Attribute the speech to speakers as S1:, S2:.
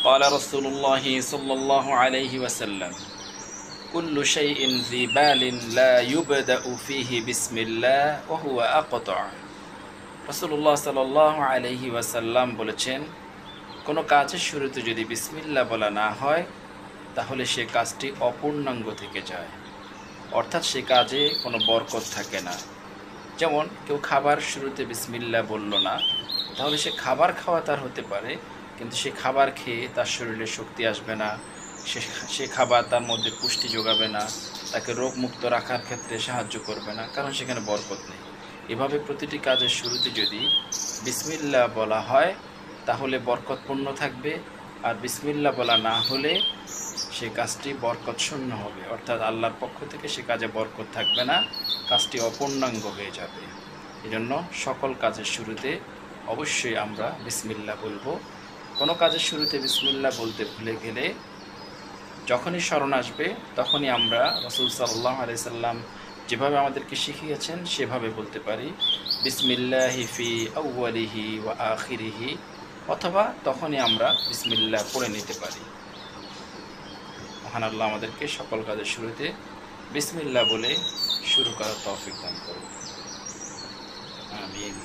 S1: قال رسول الله صلى الله عليه وسلم كل شيء ذي بال لا يبدأ فيه بسم الله وهو أقطع রাসূলুল্লাহ সাল্লাল্লাহু আলাইহি ওয়াসাল্লাম বলেছেন, কোনো কাজের শুরুতে যদি বিসমিল্লাহ বলা না হয় তাহলে সে কাজটি অপূর্ণাঙ্গ থেকে যায়, অর্থাৎ সে কাজে কোনো বরকত থাকে না। যেমন কেউ খাবার শুরুতে বিসমিল্লাহ বলল না, তাহলে সে খাবার খাওয়া তার হতে পারে, কিন্তু সে খাবার খেয়ে তার শরীরে শক্তি আসবে না, সে খাবার তার মধ্যে পুষ্টি যোগাবে না, তাকে রোগমুক্ত রাখার ক্ষেত্রে সাহায্য করবে না, কারণ সেখানে বরকত নেই। এভাবে প্রতিটি কাজের শুরুতে যদি বিসমিল্লাহ বলা হয় তাহলে বরকতপূর্ণ থাকবে, আর বিসমিল্লাহ বলা না হলে সে কাজটি বরকত শূন্য হবে, অর্থাৎ আল্লাহর পক্ষ থেকে সে কাজে বরকত থাকবে না, কাজটি অপূর্ণাঙ্গ হয়ে যাবে। এজন্য সকল কাজের শুরুতে অবশ্যই আমরা বিসমিল্লাহ বলবো। কোনো কাজের শুরুতে বিসমিল্লাহ বলতে ভুলে গেলে যখনই স্মরণ আসবে তখনই আমরা রাসূল সাল্লাল্লাহু আলাইহি সাল্লাম যেভাবে আমাদেরকে শিখিয়েছেন সেভাবে বলতে পারি, বিসমিল্লাহি ফি আউয়ালিহি ওয়া আখিরিহি, অথবা তখনই আমরা বিসমিল্লাহ পড়ে নিতে পারি। মহান আল্লাহ আমাদেরকে সকল কাজের শুরুতে বিসমিল্লাহ বলে শুরু করার তৌফিক দান করুন। আমিন।